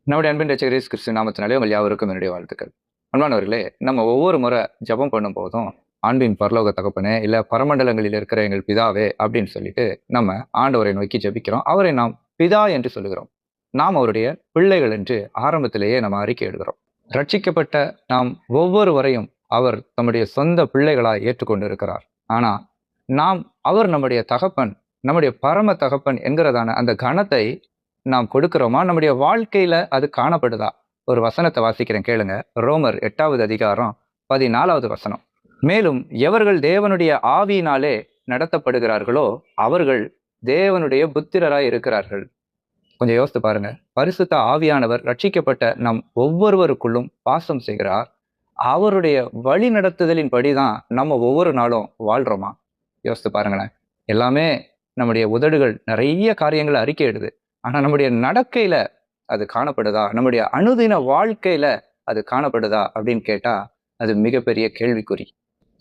நம்முடைய அன்பின் ரட்சகர் இயேசு கிறிஸ்து நாமத்தினாலே உங்கள் யாவருக்கும் என்னுடைய வாழ்த்துக்கள். அன்பானவர்களே, நம்ம ஒவ்வொரு முறை ஜெபம் பண்ணும் போதும், அன்பின் பரலோக தகப்பனே, இல்ல பரமண்டலங்களில் இருக்கிற எங்கள் பிதாவே அப்படின்னு சொல்லிட்டு நம்ம ஆண்டவரை நோக்கி ஜெபிக்கிறோம். அவரை நாம் பிதா என்று சொல்லுகிறோம். நாம் அவருடைய பிள்ளைகள் என்று ஆரம்பத்திலேயே நம்ம அறிக்கை இடுகிறோம். ரட்சிக்கப்பட்ட நாம் ஒவ்வொருவரையும் அவர் தம்முடைய சொந்த பிள்ளைகளாய் ஏற்றுக்கொண்டு இருக்கிறார். ஆனா நாம் அவர் நம்முடைய தகப்பன், நம்முடைய பரம தகப்பன் என்கிறதான அந்த கனத்தை நாம் கொடுக்கிறோமா? நம்முடைய வாழ்க்கையில அது காணப்படுதா? ஒரு வசனத்தை வாசிக்கிறேன் கேளுங்க. ரோமர் 8வது அதிகாரம் 14வது வசனம். மேலும் எவர்கள் தேவனுடைய ஆவியினாலே நடத்தப்படுகிறார்களோ அவர்கள் தேவனுடைய புத்திரராய் இருக்கிறார்கள். கொஞ்சம் யோசித்து பாருங்க. பரிசுத்த ஆவியானவர் ரட்சிக்கப்பட்ட நம் ஒவ்வொருவருக்குள்ளும் வாசம் செய்கிறார். அவருடைய வழி நடத்துதலின் படிதான் நம்ம ஒவ்வொரு நாளும் வாழ்றோமா? யோசித்து பாருங்களேன். எல்லாமே நம்முடைய உதடுகள் நிறைய காரியங்களை அறிக்கையிடுது. ஆனா நம்முடைய நடக்கையில அது காணப்படுதா? நம்முடைய அனுதின வாழ்க்கையில அது காணப்படுதா அப்படின்னு கேட்டா அது மிகப்பெரிய கேள்விக்குறி.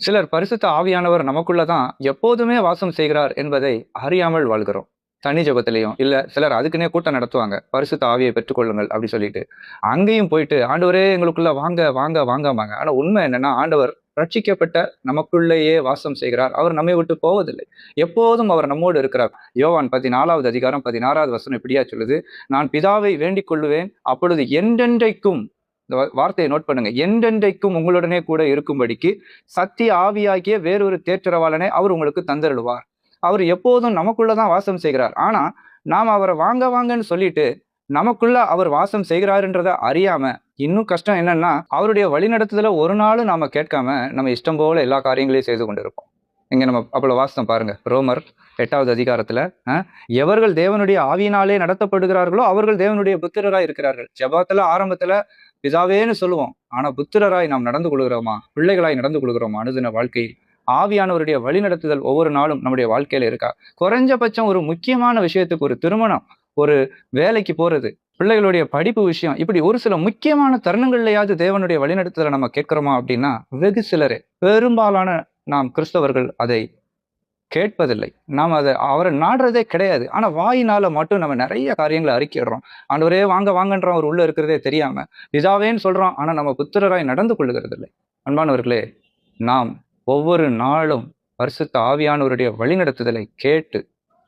சிலர் பரிசுத்த ஆவியானவர் நமக்குள்ளதான் எப்போதுமே வாசம் செய்கிறார் என்பதை அறியாமல் வாழ்கிறோம். தனி ஜெபத்திலையும் இல்ல சிலர் அதுக்குன்னே கூட்டம் நடத்துவாங்க. பரிசுத்த ஆவியை பெற்றுக்கொள்ளுங்கள் அப்படி சொல்லிட்டு அங்கேயும் போயிட்டு ஆண்டவரே எங்களுக்குள்ள வாங்க வாங்க வாங்கம்பாங்க. ஆனா உண்மை என்னன்னா ஆண்டவர் ரட்சிக்கப்பட்ட நமக்குள்ளேயே வாசம் செய்கிறார். அவர் நம்மை விட்டு போவதில்லை. எப்போதும் அவர் நம்மோடு இருக்கிறார். யோவான் 14வது அதிகாரம் 16வது வசனம் இப்படியா சொல்லுது, நான் பிதாவை வேண்டிக் கொள்ளுவேன், அப்பொழுது என்றென்றைக்கும், இந்த வார்த்தையை நோட் பண்ணுங்க, என்றென்றைக்கும் உங்களுடனே கூட இருக்கும்படிக்கு சத்திய ஆவியாகிய வேறொரு தேற்றரவாளனை அவர் உங்களுக்கு தந்தருளுவார். அவர் எப்போதும் நமக்குள்ளதான் வாசம் செய்கிறார். ஆனா நாம் அவரை வாங்க வாங்கன்னு சொல்லிட்டு நமக்குள்ள அவர் வாசம் செய்கிறாருன்றத அறியாம, இன்னும் கஷ்டம் என்னன்னா அவருடைய வழிநடத்துதல ஒரு நாளும் நாம கேட்காம நம்ம இஷ்டம் போல எல்லா காரியங்களையும் செய்து கொண்டிருப்போம். இங்க நம்ம அவ்வளவு வாசம் பாருங்க. ரோமர் 8வது அதிகாரத்துல எவர்கள் தேவனுடைய ஆவியினாலே நடத்தப்படுகிறார்களோ அவர்கள் தேவனுடைய புத்திரராய் இருக்கிறார்கள். ஜெபத்துல ஆரம்பத்துல பிதாவேன்னு சொல்லுவோம். ஆனா புத்திரராய் நாம் நடந்து கொள்கிறோமா? பிள்ளைகளாய் நடந்து கொள்கிறோமா? அனுதின வாழ்க்கையில் ஆவியானவருடைய வழிநடத்துதல் ஒவ்வொரு நாளும் நம்முடைய வாழ்க்கையில இருக்கா? குறைஞ்சபட்சம் ஒரு முக்கியமான விஷயத்துக்கு, ஒரு திருமணம், ஒரு வேலைக்கு போறது, பிள்ளைகளுடைய படிப்பு விஷயம், இப்படி ஒரு சில முக்கியமான தருணங்கள்லயாவது தேவனுடைய வழிநடத்துதலை நம்ம கேட்கிறோமா அப்படின்னா வெகு சிலரே. பெரும்பாலான நாம் கிறிஸ்தவர்கள் அதை கேட்பதில்லை. நாம் அதை அவரை நாடுறதே கிடையாது. ஆனா வாயினால மட்டும் நம்ம நிறைய காரியங்களை அறிக்கையிடுறோம். ஆண்டவரே வாங்க வாங்கன்றோம், அவர் உள்ள இருக்கிறதே தெரியாம. பிதாவேன்னு சொல்றோம், ஆனா நம்ம புத்திரராய் நடந்து கொள்ளுகிறது இல்லை. அன்பானவர்களே, நாம் ஒவ்வொரு நாளும் பரிசுத்த ஆவியானவருடைய வழிநடத்துதலை கேட்டு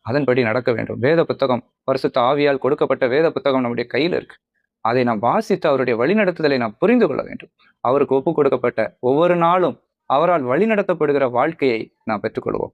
அதன்படி நடக்க வேண்டும். வேத புத்தகம், பரிசுத்த ஆவியால் கொடுக்கப்பட்ட வேத புத்தகம் நம்முடைய கையில் இருக்கு. அதை நாம் வாசித்து அவருடைய வழிநடத்துதலை நாம் புரிந்து கொள்ள வேண்டும். அவருக்கு ஒப்பு கொடுக்கப்பட்ட ஒவ்வொரு நாளும் அவரால் வழிநடத்தப்படுகிற வாழ்க்கையை நாம் பெற்றுக்கொள்வோம்.